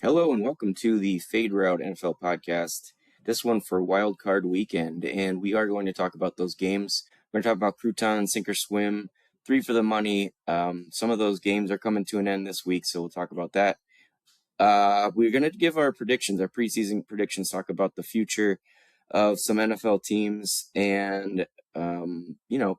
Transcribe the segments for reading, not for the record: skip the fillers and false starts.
Hello and welcome to the Fade Route NFL podcast. This one for Wild Card Weekend, and we are going to talk about those games. We're going to talk about Crouton, Sink or Swim, 3 for the money. Some of those games are coming to an end this week, so we'll talk about that. We're going to give our predictions, our preseason predictions, talk about the future of some NFL teams and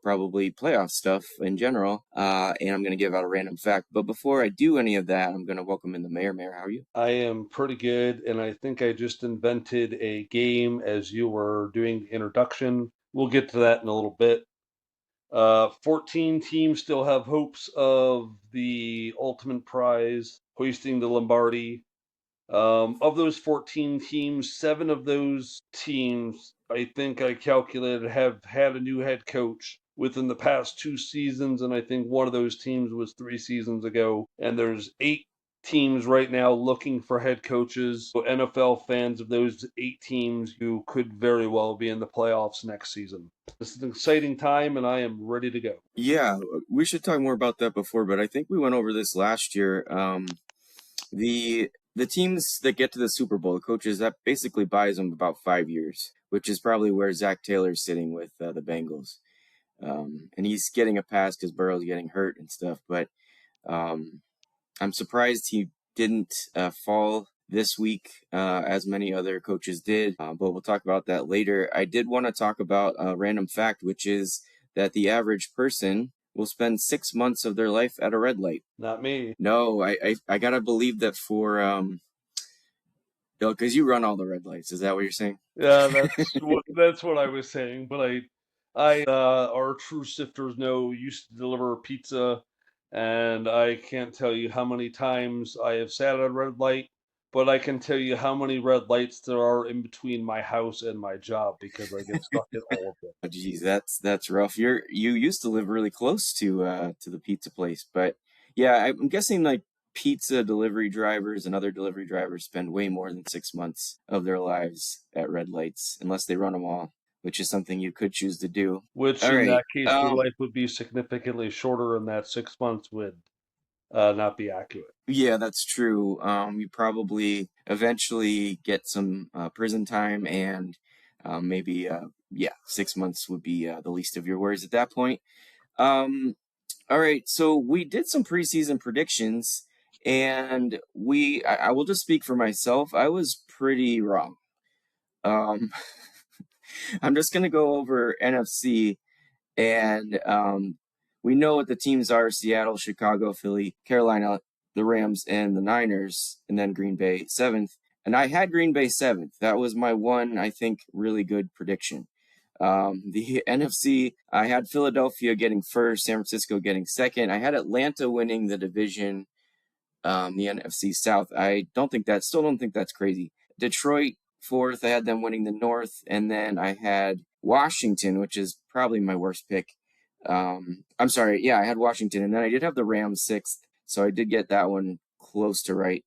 probably playoff stuff in general. And I'm going to give out a random fact. But before I do any of that, I'm going to welcome in the mayor. Mayor, how are you? I am pretty good, and I think I just invented a game as you were doing the introduction. We'll get to that in a little bit. 14 teams still have hopes of the ultimate prize, hoisting the Lombardi. Of those 14 teams, 7 of those teams, I think I calculated, have had a new head coach within the past 2 seasons, and I think one of those teams was 3 seasons ago. And there's 8 teams right now looking for head coaches. So NFL fans of those 8 teams who could very well be in the playoffs next season. This is an exciting time, and I am ready to go. Yeah, we should talk more about that before, but I think we went over this last year. The teams that get to the Super Bowl, the coaches, that basically buys them about 5 years, which is probably where Zach Taylor's sitting with the Bengals. And he's getting a pass because Burrow's getting hurt and stuff, but I'm surprised he didn't fall this week as many other coaches did, but we'll talk about that later. I did want to talk about a random fact, which is that the average person will spend 6 months of their life at a red light. Not me. No, I gotta believe that for because you run all the red lights. Is that what you're saying? Yeah, that's what I was saying. But our true sifters know used to deliver pizza, and I can't tell you how many times I have sat at a red light, but I can tell you how many red lights there are in between my house and my job because I get stuck at all of them. Oh, geez, that's rough. You used to live really close to the pizza place, but yeah, I'm guessing like pizza delivery drivers and other delivery drivers spend way more than 6 months of their lives at red lights, unless they run them all, which is something you could choose to do. Which All in right. that case, your life would be significantly shorter, and that 6 months would not be accurate. Yeah, that's true. You probably eventually get some prison time, and maybe 6 months would be the least of your worries at that point. Um, all right, so we did some preseason predictions, and I will just speak for myself. I was pretty wrong. Um, I'm just gonna go over NFC, and we know what the teams are: Seattle, Chicago, Philly, Carolina, the Rams, and the Niners, and then Green Bay 7th. And I had Green Bay 7th. That was my one, I think, really good prediction. The NFC, I had Philadelphia getting first, San Francisco getting second. I had Atlanta winning the division, the NFC South. Still don't think that's crazy. Detroit fourth, I had them winning the North, and then I had Washington, which is probably my worst pick. I'm sorry, yeah, I had Washington, and then I did have the Rams sixth, so I did get that one close to right.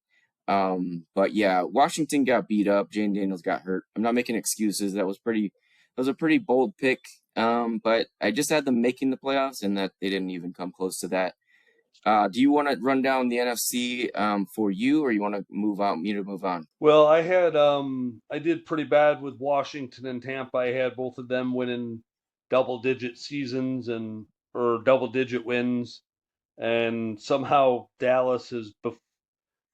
But yeah, Washington got beat up. Jane Daniels got hurt. I'm not making excuses. That was a pretty bold pick. But I just had them making the playoffs, and that they didn't even come close to that. Do you want to run down the NFC for you, or you want to move on? Me to move on? Well, I did pretty bad with Washington and Tampa. I had both of them winning double digit seasons or double digit wins, and somehow Dallas has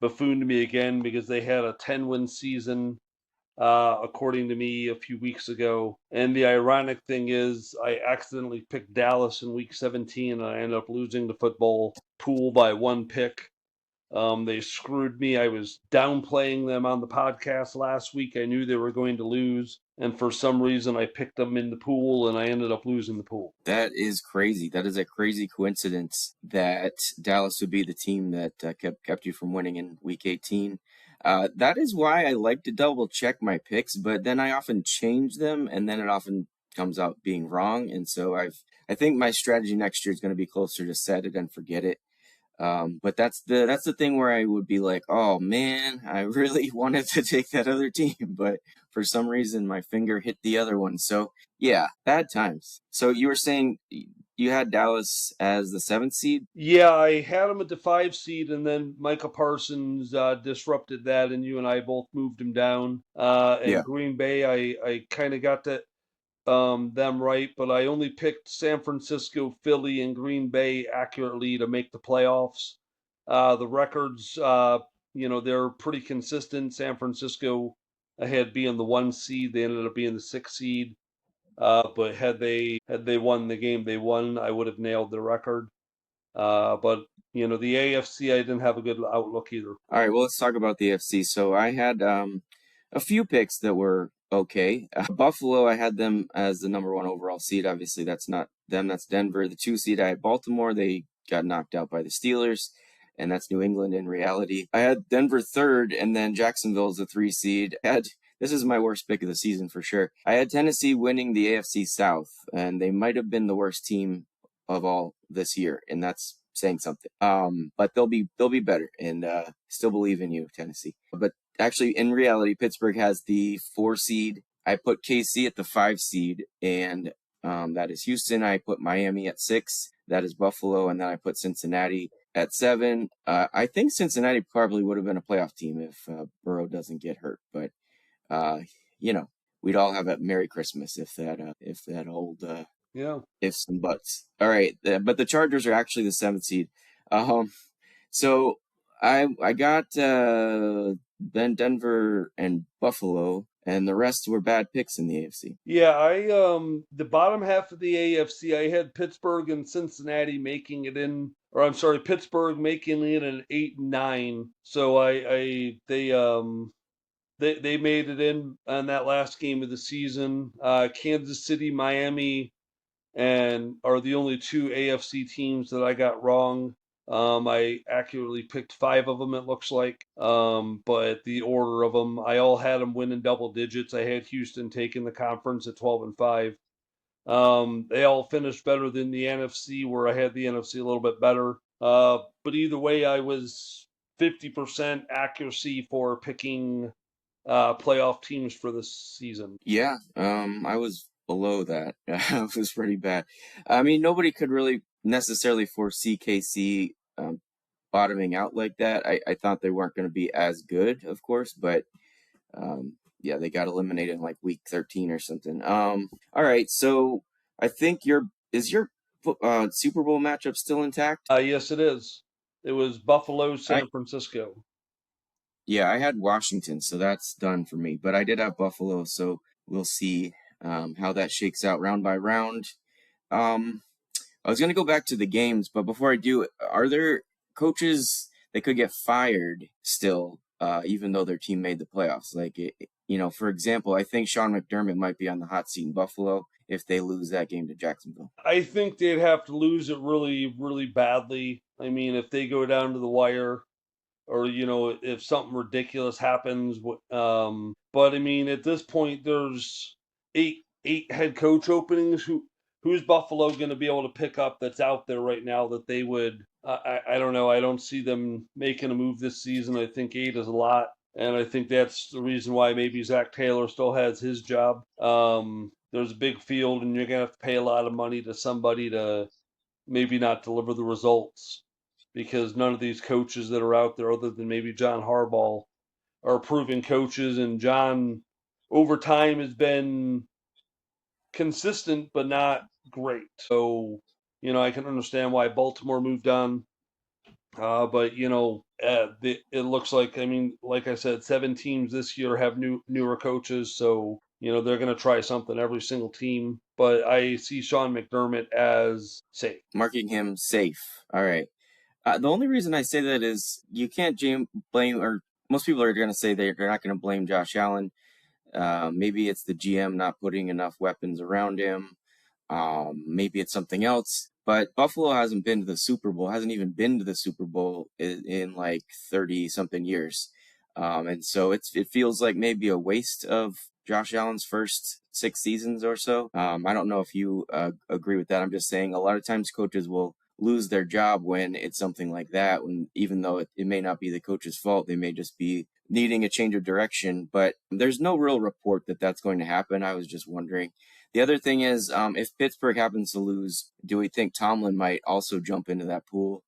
buffooned me again because they had a 10-win season, according to me, a few weeks ago. And the ironic thing is, I accidentally picked Dallas in week 17, and I ended up losing the football pool by 1 pick. They screwed me. I was downplaying them on the podcast last week. I knew they were going to lose, and for some reason, I picked them in the pool, and I ended up losing the pool. That is crazy. That is a crazy coincidence that Dallas would be the team that kept you from winning in Week 18. That is why I like to double check my picks, but then I often change them, and then it often comes out being wrong. And so I think my strategy next year is going to be closer to set it and forget it. But that's the thing where I would be like, oh man, I really wanted to take that other team, but for some reason my finger hit the other one. So yeah, bad times. So you were saying you had Dallas as the seventh seed. Yeah, I had him at the 5 seed, and then Micah Parsons disrupted that, and you and I both moved him down. And Yeah. Green Bay, I kind of got that them right, but I only picked San Francisco, Philly, and Green Bay accurately to make the playoffs. The records, they're pretty consistent. San Francisco ahead being the 1 seed, they ended up being the 6 seed. But had they won the game they won, I would have nailed the record. But the AFC, I didn't have a good outlook either. All right, well, let's talk about the AFC. So I had a few picks that were okay. Buffalo, I had them as the number one overall seed. Obviously, that's not them, that's Denver. The two seed, I had Baltimore. They got knocked out by the Steelers, and that's New England in reality. I had Denver third, and then Jacksonville's the three seed. This is my worst pick of the season for sure. I had Tennessee winning the AFC South, and they might have been the worst team of all this year, and that's saying something. But they'll be better, and still believe in you, Tennessee. But actually, in reality, Pittsburgh has the 4 seed. I put KC at the 5 seed, and that is Houston. I put Miami at 6. That is Buffalo, and then I put Cincinnati at 7. I think Cincinnati probably would have been a playoff team if Burrow doesn't get hurt, but uh, you know, we'd all have a Merry Christmas if that old Yeah. ifs and buts. All right, but the Chargers are actually the seventh seed. Um, so I got then Denver and Buffalo, and the rest were bad picks in the AFC. Yeah, I the bottom half of the AFC, I had Pittsburgh and Cincinnati making it in, or I'm sorry, Pittsburgh making it an 8 and 9. So they made it in on that last game of the season. Kansas City, Miami, and are the only two AFC teams that I got wrong. I accurately picked 5 of them, it looks like. But the order of them, I all had them winning double digits. I had Houston taking the conference at 12-5. They all finished better than the NFC, where I had the NFC a little bit better. But either way, I was 50% accuracy for picking playoff teams for this season. Yeah, I was below that. It was pretty bad. I mean, nobody could really necessarily foresee KC bottoming out like that. I thought they weren't going to be as good, of course, but yeah, they got eliminated in like week 13 or something. All right, so I think your Super Bowl matchup still intact? Yes, it is. It was Buffalo, I San Francisco. Yeah, I had Washington, so that's done for me. But I did have Buffalo, so we'll see how that shakes out round by round. Um, I was going to go back to the games, but before I do, are there coaches that could get fired still, even though their team made the playoffs? Like, for example, I think Sean McDermott might be on the hot seat in Buffalo if they lose that game to Jacksonville. I think they'd have to lose it really, really badly. I mean, if they go down to the wire, or if something ridiculous happens. But I mean, at this point, there's eight head coach openings. Who's Buffalo going to be able to pick up that's out there right now that they would? I don't know. I don't see them making a move this season. I think 8 is a lot. And I think that's the reason why maybe Zach Taylor still has his job. There's a big field, and you're going to have to pay a lot of money to somebody to maybe not deliver the results, because none of these coaches that are out there, other than maybe John Harbaugh, are proven coaches. And John, over time, has been consistent but not great. So, I can understand why Baltimore moved on. But it looks like, I mean, like I said, 7 teams this year have newer coaches, so they're going to try something every single team. But I see Sean McDermott as safe. Marking him safe. All right. The only reason I say that is you can't blame, or most people are going to say they're not going to blame Josh Allen. Maybe it's the GM not putting enough weapons around him. Maybe it's something else. But Buffalo hasn't been to the Super Bowl, hasn't even been to the Super Bowl in like 30 something years. And so it feels like maybe a waste of Josh Allen's first 6 seasons or so. I don't know if you agree with that. I'm just saying a lot of times coaches will lose their job when it's something like that, when even though it may not be the coach's fault, they may just be needing a change of direction. But there's no real report that that's going to happen. I was just wondering. The other thing is, if Pittsburgh happens to lose, do we think Tomlin might also jump into that pool,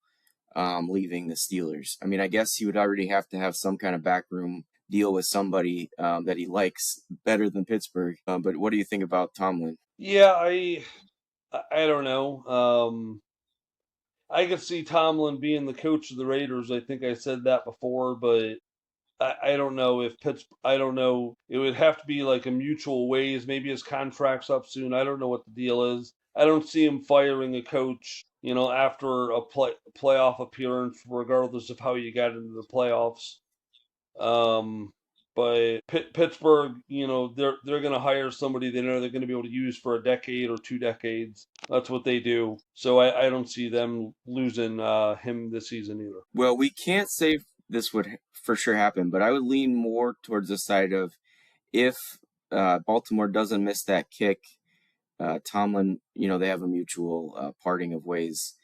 leaving the Steelers? I mean, I guess he would already have to have some kind of backroom deal with somebody that he likes better than Pittsburgh. But what do you think about Tomlin? Yeah, I don't know. I could see Tomlin being the coach of the Raiders. I think I said that before, but I don't know if I don't know. It would have to be like a mutual ways. Maybe his contract's up soon. I don't know what the deal is. I don't see him firing a coach, after a playoff appearance, regardless of how you got into the playoffs. Um, but Pittsburgh, they're going to hire somebody they know they're going to be able to use for a decade or 2 decades. That's what they do. So I don't see them losing him this season either. Well, we can't say this would for sure happen, but I would lean more towards the side of if Baltimore doesn't miss that kick, Tomlin, they have a mutual parting of ways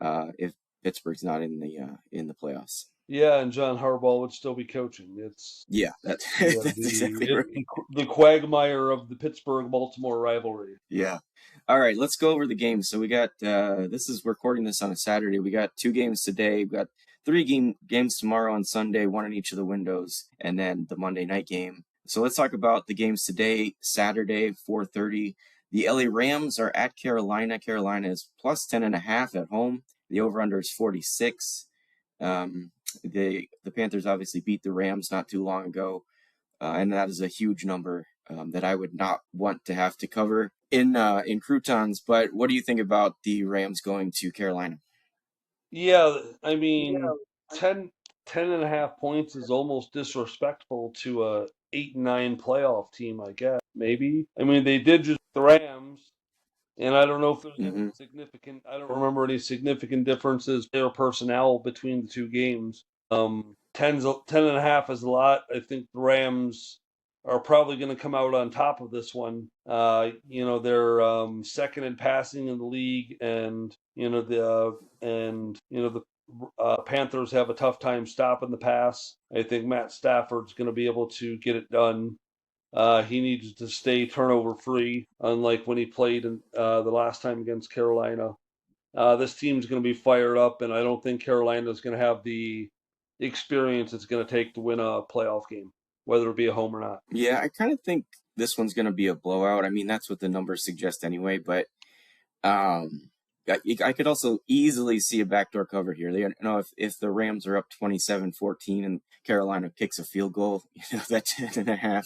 if Pittsburgh's not in the playoffs. Yeah, and John Harbaugh would still be coaching. It's Yeah, that's yeah, that's exactly right. the quagmire of the Pittsburgh Baltimore rivalry. Yeah. All right, let's go over the games. So we got this is recording this on a Saturday. We got 2 games today. We got three games tomorrow on Sunday, one in each of the windows, and then the Monday night game. So let's talk about the games today, Saturday, 4:30. The LA Rams are at Carolina. Carolina is plus 10.5 at home. The over/under is 46. The Panthers obviously beat the Rams not too long ago, and that is a huge number that I would not want to have to cover in croutons. But what do you think about the Rams going to Carolina? Yeah, I mean, 10.5 points is almost disrespectful to a 8-9 playoff team, I guess. Maybe. I mean, they did just the Rams, and I don't know if there's any Mm-hmm. significant. I don't remember any significant differences their personnel between the two games. 10.5 is a lot. I think the Rams are probably going to come out on top of this one. They're second in passing in the league, and the Panthers have a tough time stopping the pass. I think Matt Stafford's going to be able to get it done. He needs to stay turnover free, unlike when he played the last time against Carolina. This team's going to be fired up, and I don't think Carolina's going to have the experience it's going to take to win a playoff game, whether it be a home or not. Yeah, I kind of think this one's going to be a blowout. I mean, that's what the numbers suggest anyway. But um, I could also easily see a backdoor cover here. If the Rams are up 27-14 and Carolina kicks a field goal, that 10.5.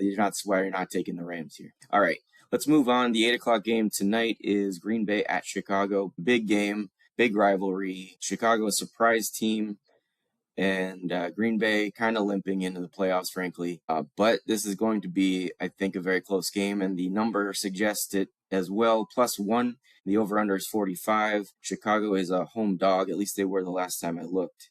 You're not why you're not taking the Rams here. All right, let's move on. The 8 o'clock game tonight is Green Bay at Chicago. Big game, big rivalry. Chicago, a surprise team, and Green Bay kind of limping into the playoffs, frankly. But this is going to be, I think, a very close game, and the number suggests it as well. +1. The over/under is 45. Chicago is a home dog. At least they were the last time I looked,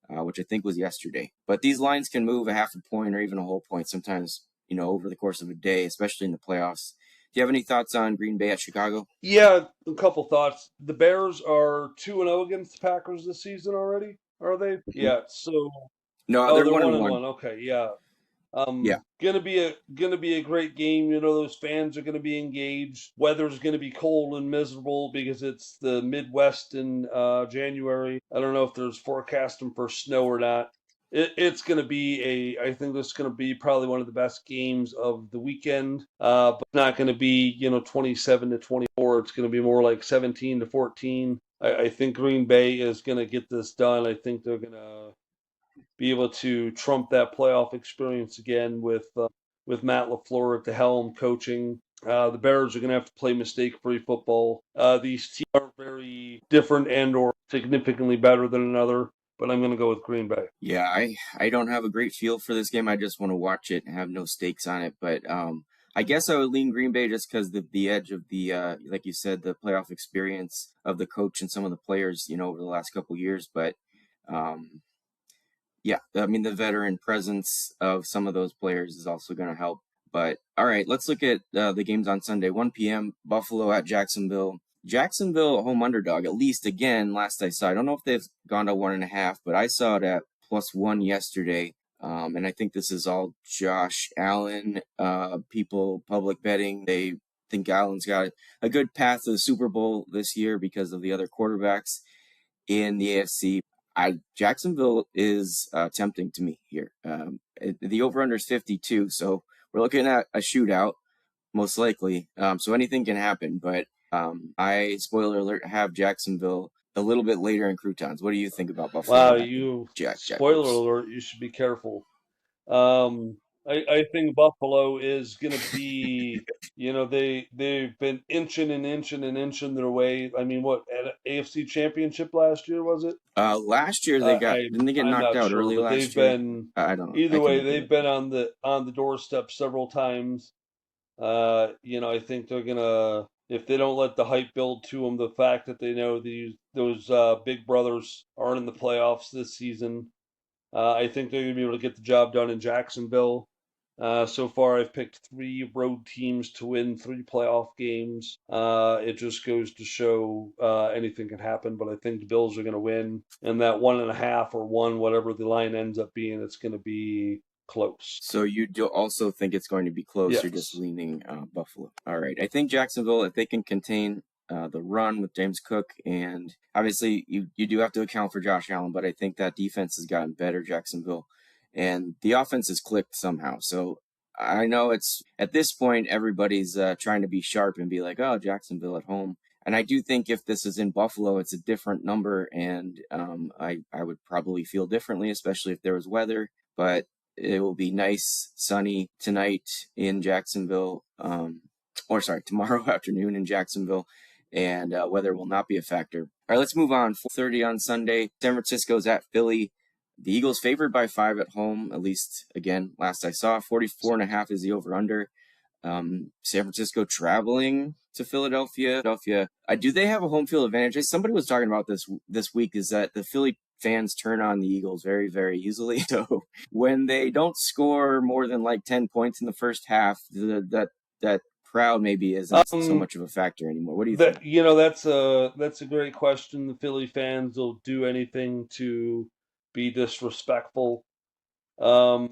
which I think was yesterday. But these lines can move a half a point or even a whole point sometimes, over the course of a day, especially in the playoffs. Do you have any thoughts on Green Bay at Chicago? Yeah, a couple thoughts. The Bears are 2-0 against the Packers this season already, are they? Mhm. Yeah. So, No, oh, they're they're one one and and one. one. Okay, yeah. Yeah. Gonna be a great game. Those fans are gonna be engaged. Weather's gonna be cold and miserable because it's the Midwest in January. I don't know if there's forecasting for snow or not. It's gonna be I think this is gonna be probably one of the best games of the weekend. But it's not gonna be 27-24. It's gonna be more like 17-14. I think Green Bay is gonna get this done. I think they're gonna be able to trump that playoff experience again with Matt LaFleur at the helm coaching. The Bears are going to have to play mistake-free football. These teams are very different and/or significantly better than another, but I'm going to go with Green Bay. Yeah, I don't have a great feel for this game. I just want to watch it and have no stakes on it. But I guess I would lean Green Bay just because the edge of the like you said, the playoff experience of the coach and some of the players, over the last couple years. But um, yeah, I mean the veteran presence of some of those players is also going to help. But all right, let's look at the games on Sunday. 1 p.m. Buffalo at Jacksonville. Jacksonville home underdog, at least again, last I saw. I don't know if they've gone to 1.5, but I saw it at +1 yesterday. And I think this is all Josh Allen. People, public betting, they think Allen's got a good path to the Super Bowl this year because of the other quarterbacks in the AFC. Jacksonville is tempting to me here. The over under is 52, so we're looking at a shootout most likely. So anything can happen, but I, spoiler alert, have Jacksonville a little bit later in croutons. What do you think about Buffalo Wow, at the you spoiler Jaguars? alert, you should be careful. I think Buffalo is going to be, they've been inching their way. I mean, what at AFC Championship last year was it? Last year they got, didn't they get I'm knocked not out sure, early but they've last year? been I don't know. I either can way. look it They've up. been on the doorstep several times. I think they're gonna if they don't let the hype build to them, the fact that they know those big brothers aren't in the playoffs this season. I think they're going to be able to get the job done in Jacksonville. So far, I've picked three road teams to win three playoff games. It just goes to show anything can happen, but I think the Bills are going to win. And that 1.5 or one, whatever the line ends up being, it's going to be close. So you do also think it's going to be close. You're just Yes. leaning Buffalo. All right. I think Jacksonville, if they can contain the run with James Cook, and obviously you do have to account for Josh Allen, but I think that defense has gotten better, Jacksonville, and the offense has clicked somehow. So I know it's at this point everybody's trying to be sharp and be like, oh, Jacksonville at home. And I do think if this is in Buffalo, it's a different number, and I would probably feel differently, especially if there was weather. But it will be nice, sunny tonight in Jacksonville, or sorry, tomorrow afternoon in Jacksonville, and weather will not be a factor. All right, let's move on. 4:30 on Sunday. San Francisco's at Philly. The Eagles favored by 5 at home, at least again, last I saw. 44.5 is the over under. San Francisco traveling to Philadelphia. Do they have a home field advantage? Somebody was talking about this week. Is that the Philly fans turn on the Eagles very, very easily. So when they don't score more than like 10 points in the first half, that crowd maybe isn't so Um, much of a factor anymore. What do you think? that's a great question. The Philly fans will do anything to be disrespectful. 5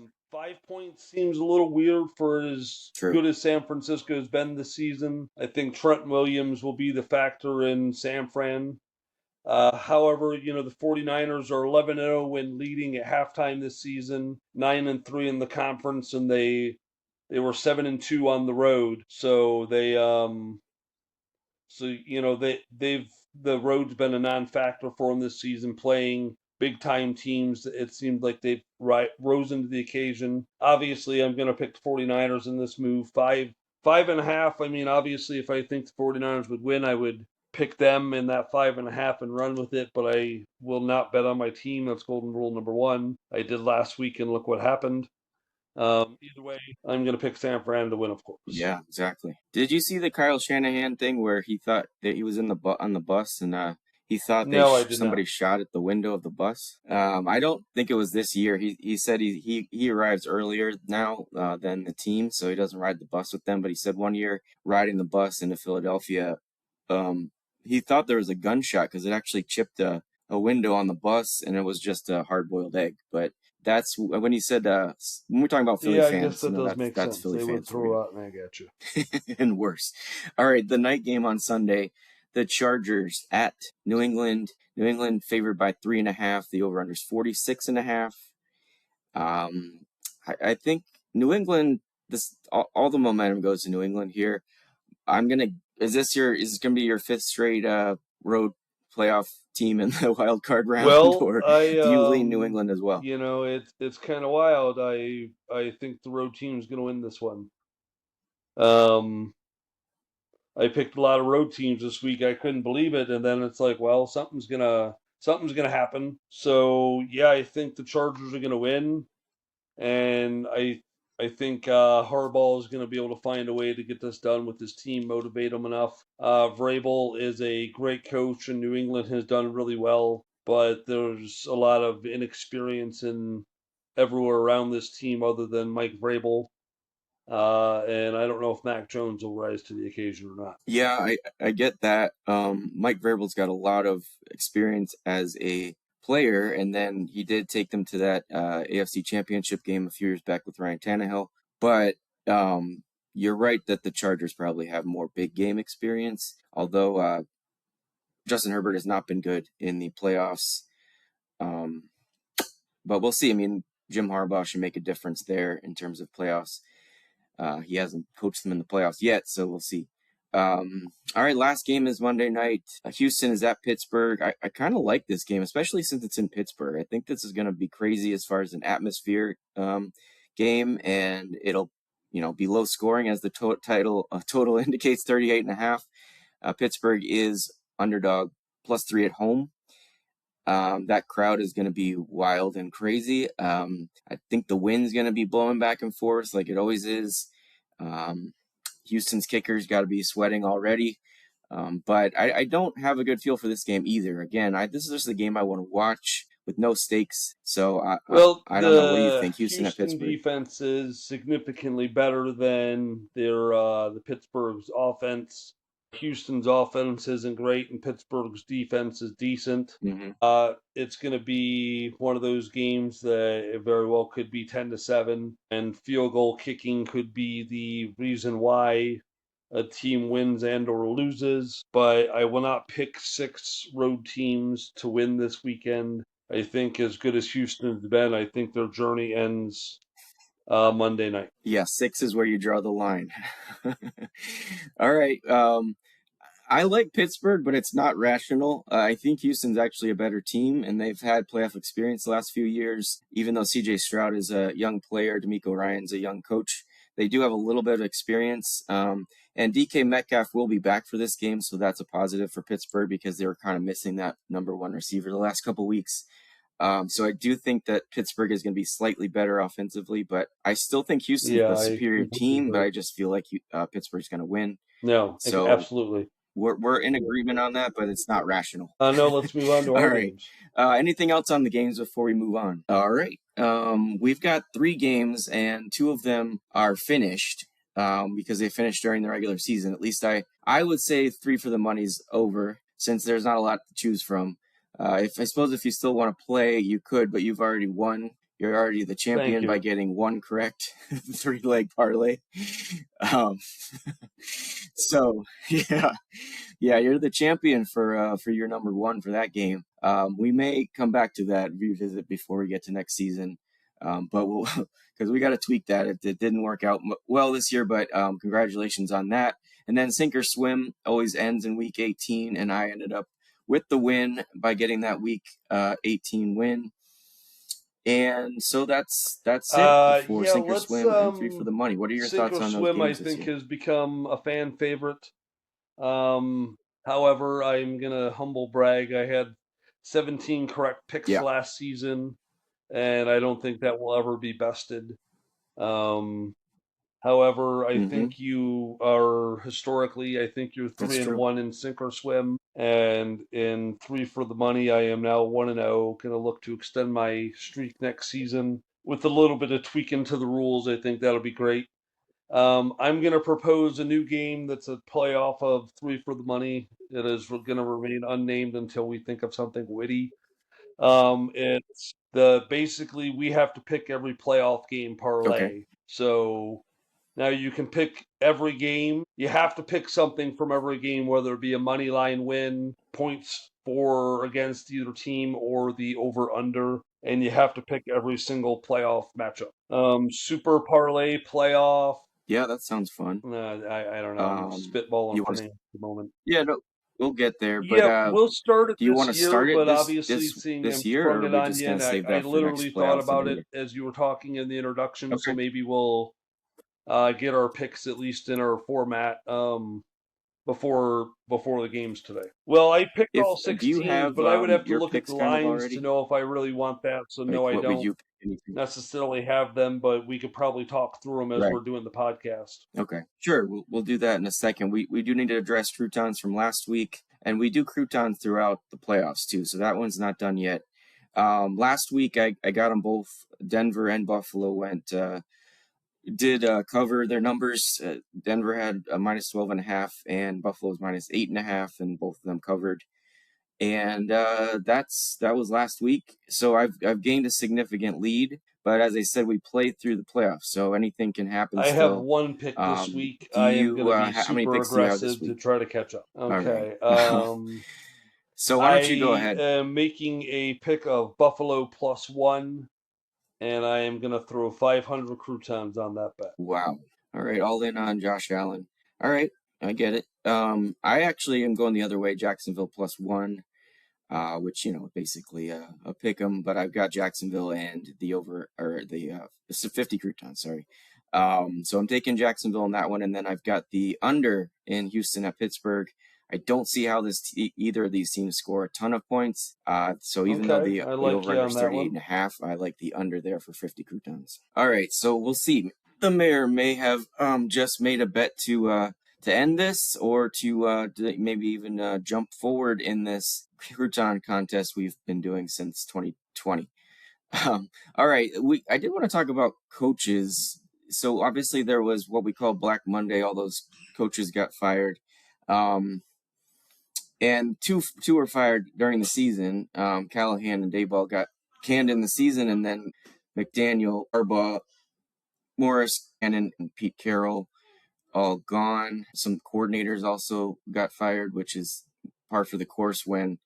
points seems a little weird for as True. good as San Francisco has been this season. I think Trent Williams will be the factor in San Fran. However, the 49ers are 11-0 when leading at halftime this season, 9-3 in the conference, and they were 7-2 on the road. So the road's been a non-factor for them this season, playing big time teams. It seemed like they've risen to the occasion. Obviously, I'm going to pick the 49ers in this move. 5.5. I mean, obviously, if I think the 49ers would win, I would pick them in that 5.5 and run with it, but I will not bet on my team. That's golden rule number one. I did last week, and look what happened. Either way, I'm going to pick San Fran to win, of course. Yeah, exactly. Did you see the Kyle Shanahan thing where he thought that he was in the on the bus and he thought No, I did somebody not. shot at the window of the bus? I don't think it was this year. He said he arrives earlier now than the team, so he doesn't ride the bus with them. But he said one year riding the bus into Philadelphia, um, he thought there was a gunshot because it actually chipped a window on the bus, and it was just a hard boiled egg. But that's when he said when we're talking about Philly Yeah, I guess fans, that does make that's sense. Philly They would fans for you. throw out an egg at you. And worse. All right, the night game on Sunday, the Chargers at New England. New England favored by 3.5. The over under is 46.5. I think New England. This all the momentum goes to New England here. I'm gonna. Is this gonna be your fifth straight road playoff team in the wild card round, Well, or do you lean New England as well? it's kind of wild. I think the road team is going to win this one. Um, I picked a lot of road teams this week. I couldn't believe it, and then it's like, well, something's gonna happen. So yeah, I think the Chargers are going to win. And I think Harbaugh is going to be able to find a way to get this done with his team, motivate them enough. Vrabel is a great coach, and New England has done really well, but there's a lot of inexperience in everywhere around this team other than Mike Vrabel. And I don't know if Mac Jones will rise to the occasion or not. Yeah, I get that. Mike Vrabel's got a lot of experience as a player, and then he did take them to that AFC Championship game a few years back with Ryan Tannehill. But you're right that the Chargers probably have more big game experience, although Justin Herbert has not been good in the playoffs. Um, but we'll see. I mean, Jim Harbaugh should make a difference there in terms of playoffs. He hasn't coached them in the playoffs yet, so we'll see. All right, last game is Monday night. Houston is at Pittsburgh. I kind of like this game, especially since it's in Pittsburgh. I think this is going to be crazy as far as an atmosphere game, and it'll be low scoring as the total indicates 38.5. Pittsburgh is underdog +3 at home. That crowd is going to be wild and crazy. I think the wind's going to be blowing back and forth like it always is. Houston's kicker's got to be sweating already. But I don't have a good feel for this game either. Again, this is just a game I want to watch with no stakes. So Well, I don't know. What do you the think? Houston at Houston Pittsburgh? defense is significantly better than the Pittsburgh's offense. Houston's offense isn't great, and Pittsburgh's defense is decent. Mm-hmm. It's going to be one of those games that it very well could be 10-7, and field goal kicking could be the reason why a team wins and or loses. But I will not pick 6 road teams to win this weekend. I think as good as Houston's been, I think their journey ends Monday night. Yeah, 6 is where you draw the line. All right. I like Pittsburgh, but it's not rational. I think Houston's actually a better team, and they've had playoff experience the last few years. Even though C.J. Stroud is a young player, D'Amico Ryan's a young coach, they do have a little bit of experience. And DK Metcalf will be back for this game, so that's a positive for Pittsburgh because they were kind of missing that number one receiver the last couple weeks. So I do think that Pittsburgh is going to be slightly better offensively, but I still think Houston's Yeah, the I superior completely team, but agree. I just feel like Pittsburgh's going to win. No, So absolutely. we're in agreement on that, but it's not rational. No, let's move on to All our right. games. Anything else on the games before we move on? All right. We've got 3 games, and 2 of them are finished because they finished during the regular season. At least I would say 3 for the money's over since there's not a lot to choose from. If I suppose if you still want to play, you could, but you've already won. You're already the Thank champion by you. getting 1 correct, 3-leg parlay. Um, so yeah, you're the champion for your number 1 for that game. We may come back to that revisit before we get to next season, but we'll because we got to tweak that. It didn't work out well this year, but congratulations on that. And then sink or swim always ends in week 18, and I ended up with the win by getting that week 18 win. And so that's it for Yeah, sink or let's swim and 3 for the money. What are your sink thoughts or on those swim. I games this think year? has become a fan favorite. However, I'm gonna humble brag. I had 17 correct picks Yeah. last season, and I don't think that will ever be bested. Um, However, I Mm-hmm. think you are historically, I think you're That's 3 and true. 1 in sink or swim, and in 3 for the money, I am now 1 and 0. Going to look to extend my streak next season with a little bit of tweaking to the rules. I think that'll be great. I'm going to propose a new game that's a playoff of 3 for the money. It is going to remain unnamed until we think of something witty. It's the basically we have to pick every playoff game Okay. parlay. So now you can pick every game. You have to pick something from every game, whether it be a money line win, points for against either team, or the over under. And you have to pick every single playoff matchup. Super parlay playoff. Yeah, that sounds fun. I don't know. I'm You spitballing for want to? names at the moment. Yeah, no, we'll get there. But Yeah, we'll start it do you want this to year, start it but this obviously this seeing this I'm year, or sprung are it we on just you, gonna and I, save I that for next literally thought playoffs in about a it year? as you were talking in the introduction, so Okay. maybe we'll get our picks at least in our format before the games today. Well, I picked If all do six you teams, have but I would have to your look at the picks kind of lines to already? know if I really want that. So no, Like, I what would don't you pick? Anything? necessarily have them, but we could probably talk through them as Right. we're doing the podcast. Okay. Sure. We'll do that in a second. We do need to address croutons from last week, and we do croutons throughout the playoffs too. So that one's not done yet. Last week I got them both. Denver and Buffalo did cover their numbers. Denver had a -12.5, and Buffalo's -8.5, and both of them covered. and that was last week. So I've gained a significant lead. But as I said, we played through the playoffs, so anything can happen I have still. one pick this week. Do I am you going to be how many super picks do you have this aggressive to week? try to catch up. All right. Okay. So why don't you go I ahead? am making a pick of Buffalo +1, and I am going to throw 500 croutons on that bet. Wow. All right, all in on Josh Allen. All right, I get it. I actually am going the other way, Jacksonville +1, which basically a pick 'em, but I've got Jacksonville and the over or it's a 50 croutons. Sorry. So I'm taking Jacksonville in that one, and then I've got the under in Houston at Pittsburgh. I don't see how either of these teams score a ton of points. So even though Okay, the I the like over you under on is that 38 one. and a half, I like the under there for 50 croutons. All right, so we'll see. The mayor may have just made a bet to end this, or to maybe even jump forward in this crouton contest we've been doing since 2020. All right, I did want to talk about coaches. So obviously there was what we call Black Monday. All those coaches got fired, and two were fired during the season. Callahan and Dayball got canned in the season, and then McDaniel, Harbaugh, Morris, and Pete Carroll all gone. Some coordinators also got fired, which is par for the course when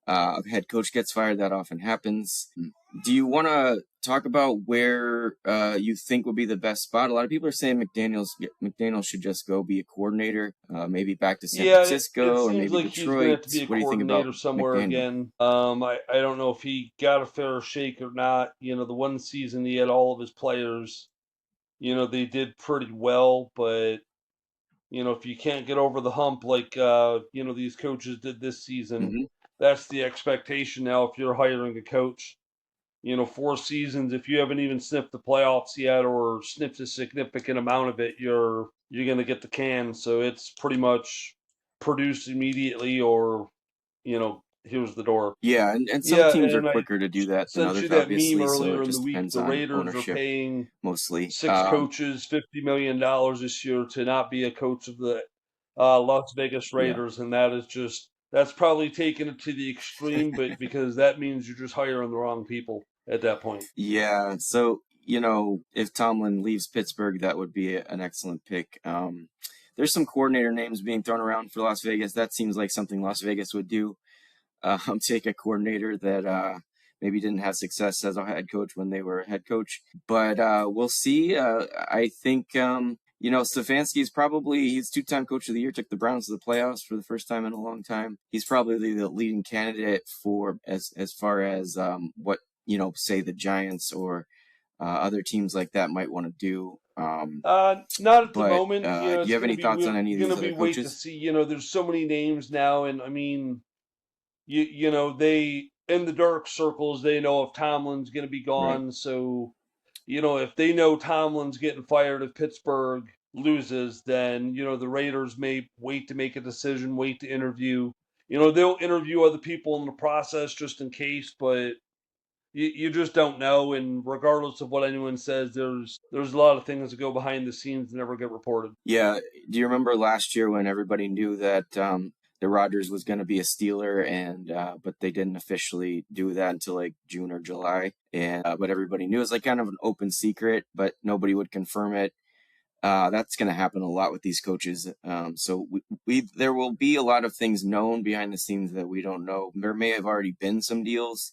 a head coach gets fired. That often happens. Do you want to talk about where you think would be the best spot? A lot of people are saying McDaniel should just go be a coordinator, maybe back to San Yeah, it Francisco or seems maybe like he's going to Detroit. have to be a What do you think about coordinator somewhere McDaniel? again. I don't know if he got a fair shake or not. The one season he had all of his players, they did pretty well, but if you can't get over the hump like these coaches did this season, Hmm. that's the expectation now if you're hiring a coach. 4 seasons, if you haven't even sniffed the playoffs yet or sniffed a significant amount of it, you're gonna get the can. So it's pretty much produce immediately or, here's the door. Yeah, and some Yeah, teams are and I quicker to do that than sent you others, that meme obviously. So earlier it in the just week. depends The on Raiders are ownership paying mostly. six coaches $50 million this year to not be a coach of the Las Vegas Yeah. Raiders, and that's probably taking it to the extreme, but because that means you're just hiring the wrong people at that point. Yeah, so if Tomlin leaves Pittsburgh, that would be an excellent pick. There's some coordinator names being thrown around for Las Vegas. That seems like something Las Vegas would do. Take a coordinator that maybe didn't have success as a head coach when they were a head coach, but we'll see. I think Stefanski's probably he's two-time coach of the year. Took the Browns to the playoffs for the first time in a long time. He's probably the leading candidate for as far as what say the Giants or other teams like that might want to do. Not at the But moment. do you It's have any thoughts on any of these gonna be other wait to coaches? see. There's so many names now, and I mean, they in the dark circles they know if Tomlin's gonna be Right. gone. So, if they know Tomlin's getting fired if Pittsburgh loses, then the Raiders may wait to make a decision, wait to interview. They'll interview other people in the process just in case, but you just don't know. And regardless of what anyone says, there's a lot of things that go behind the scenes that never get reported. Yeah. Do you remember last year when everybody knew that the Rodgers was going to be a Steeler, and but they didn't officially do that until like June or July, and but everybody knew it was like kind of an open secret, but nobody would confirm it. That's going to happen a lot with these coaches. So there will be a lot of things known behind the scenes that we don't know. There may have already been some deals.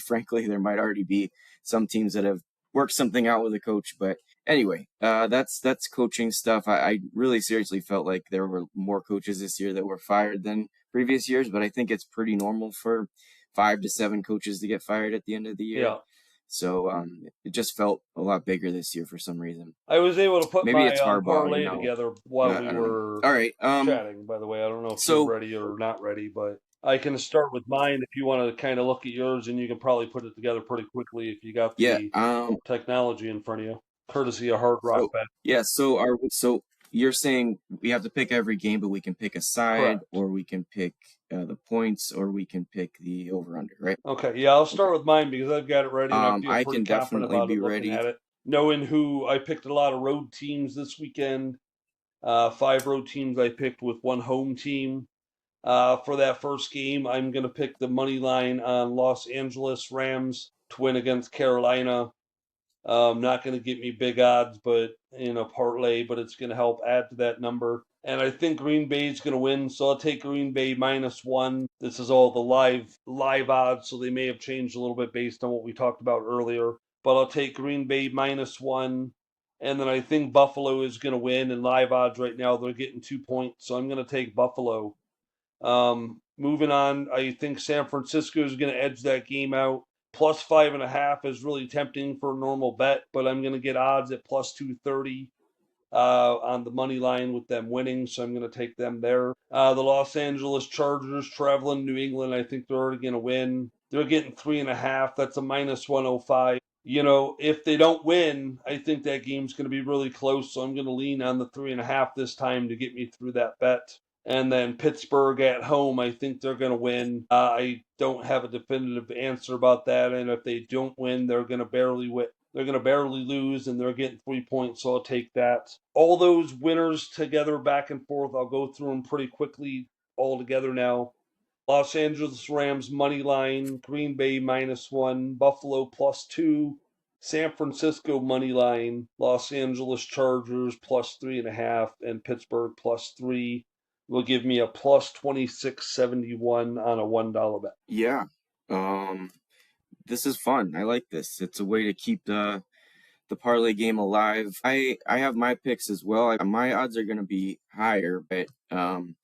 Frankly, there might already be some teams that have worked something out with a coach. But anyway, that's coaching stuff. I really seriously felt like there were more coaches this year that were fired than previous years, but I think it's pretty normal for 5 to 7 coaches to get fired at the end of the year. Yeah. So it just felt a lot bigger this year for some reason. I was able to put Maybe my it's Harbaugh, parlay together while we I don't know. were All right. chatting, by the way. I don't know if you're So ready or not ready, but I can start with mine if you want to kind of look at yours, and you can probably put it together pretty quickly if you got yeah. the technology in front of you, courtesy of Hard Rock So Bet. yeah. So you're saying we have to pick every game, but we can pick a side, Correct. or we can pick the points, or we can pick the over under, right? Okay, yeah, I'll Okay. start with mine because I've got it ready and I feel I pretty can confident definitely about be it looking ready. at it. Knowing who I picked a lot of road teams this weekend, 5 road teams I picked with one home team. For that first game, I'm going to pick the money line on Los Angeles Rams to win against Carolina. Not going to get me big odds, but in a parlay, but it's going to help add to that number. And I think Green Bay is going to win, so I'll take Green Bay -1. This is all the live odds, so they may have changed a little bit based on what we talked about earlier. But I'll take Green Bay -1, and then I think Buffalo is going to win. And live odds right now they're getting 2 points, so I'm going to take Buffalo. Moving on, I think San Francisco is going to edge that game out. +5.5 is really tempting for a normal bet, but I'm going to get odds at +230 on the money line with them winning, so I'm going to take them there. The Los Angeles Chargers traveling New England, I think they're already going to win. They're getting 3.5. That's a -105. If they don't win, I think that game's going to be really close, so I'm going to lean on the 3.5 this time to get me through that bet. And then Pittsburgh at home, I think they're going to win. I don't have a definitive answer about that, and if they don't win, they're going to barely win. They're going to barely lose, and they're getting 3 points, so I'll take that. All those winners together, back and forth, I'll go through them pretty quickly all together now. Los Angeles Rams money line, Green Bay -1, Buffalo +2, San Francisco money line, Los Angeles Chargers +3.5, and Pittsburgh +3 will give me a +2671 on a $1 bet. Yeah. This is fun. I like this. It's a way to keep the parlay game alive. I have my picks as well. My odds are going to be higher, but I'm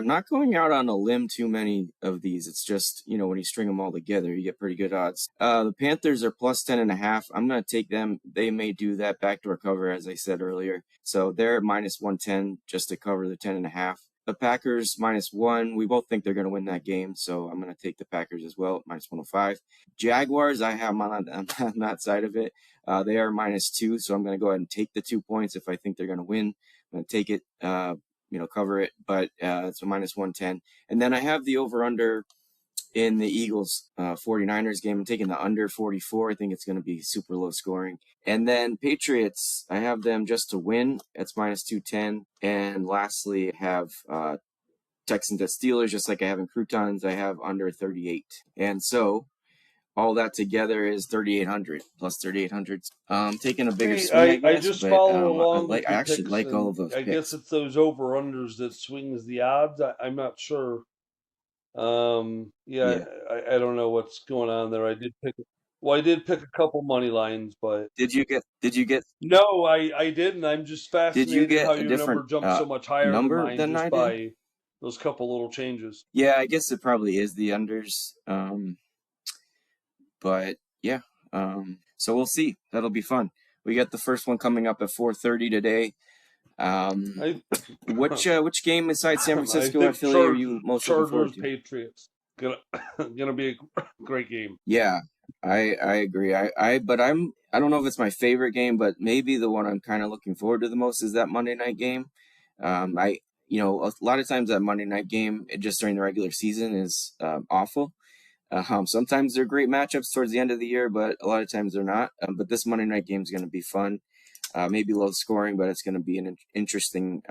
not going out on a limb too many of these. It's just, when you string them all together, you get pretty good odds. The Panthers are +10.5. I'm going to take them. They may do that backdoor cover, as I said earlier. So they're at -110 just to cover the 10.5. The Packers -1. We both think they're going to win that game. So I'm going to take the Packers as well, -105. Jaguars, I have on that side of it. They are -2. So I'm going to go ahead and take the 2 points if I think they're going to win. I'm going to take it. Cover it, but it's a -110. And then I have the over-under in the Eagles 49ers game. I'm taking the under 44. I think it's going to be super low scoring. And then Patriots, I have them just to win. That's -210. And lastly, I have Texans at Steelers, just like I have in Croutons. I have under 38. And so all that together is 3,800 plus 3,800. Taking a bigger Hey, swing, I I guess, just but follow along with I your actually picks, like all and of those I guess picks. it's those over-unders that swings the odds. I'm not sure. Yeah, Yeah. I don't know what's going on there. I did pick a couple money lines, but Did you get? Did you get? no, I didn't. I'm just Did you fascinated how get a your different number jumped so much higher than number mine than just I did? by those couple little changes. Yeah, I guess it probably is the unders. But yeah. So we'll see. That'll be fun. We got the first one coming up at 4:30 today. Um, I which game besides San I Francisco and think Philly are you most looking forward Chargers to? Patriots gonna gonna be a great game. Yeah, I agree. I don't know if it's my favorite game, but maybe the one I'm kind of looking forward to the most is that Monday night game. I a lot of times that Monday night game just during the regular season is awful. Sometimes they're great matchups towards the end of the year, but a lot of times they're not. But this Monday night game is going to be fun. Maybe low scoring, but it's going to be an interesting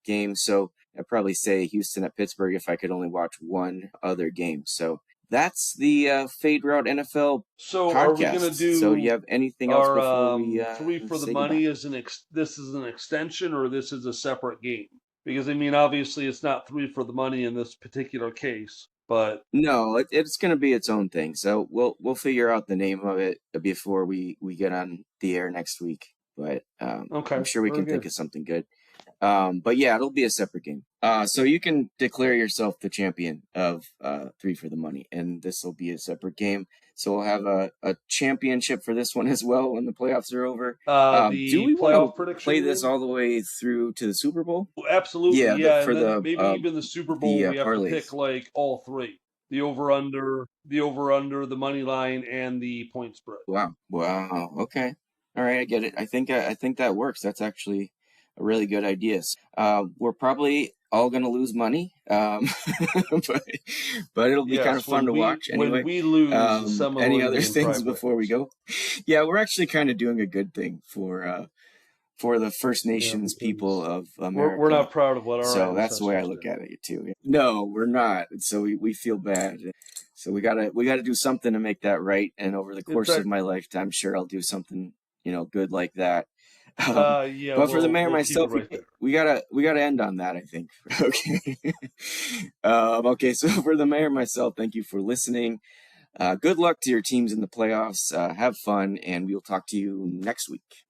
game. So I'd probably say Houston at Pittsburgh if I could only watch one other game. So that's the Fade Route NFL So are we gonna podcast. So do you do have anything else our before we three for the say goodbye? money this is an extension, or this is a separate game? Because I mean, obviously it's not three for the money in this particular case, but No, it's going to be its own thing. So we'll figure out the name of it before we get on the air next week. But I'm okay, sure we very can think good. of something good. But yeah, it'll be a separate game. So you can declare yourself the champion of Three for the Money, and this will be a separate game. So we'll have a championship for this one as well when the playoffs are over. Do The we want to playoff prediction, play you this mean? all the way through to the Super Bowl? Absolutely, Yeah, yeah. for And then maybe even the Super Bowl, the we have to pick parlays. like all three: the over under, the money line, and the point spread. Wow. Wow. Okay. All right, I get it. I think that works. That's actually a really good idea. We're probably all gonna lose money, but it'll be kind of Yes, fun to watch when anyway. we lose, is someone Any will other be in things private before we witness. go? Yeah, we're actually kind of doing a good thing for for the First Yeah, Nations people because of we're America. not proud of what our So that's the way I ancestors look did. at it too. No, we're not. So we feel bad. So we gotta do something to make that right. And over the It's course of our my lifetime, I'm sure I'll do something, good like that. Um, yeah, but for the mayor we'll keep it myself, right there. we gotta end on that, I think. Okay. Okay. So for the mayor myself, thank you for listening. Good luck to your teams in the playoffs. Have fun, and we'll talk to you next week.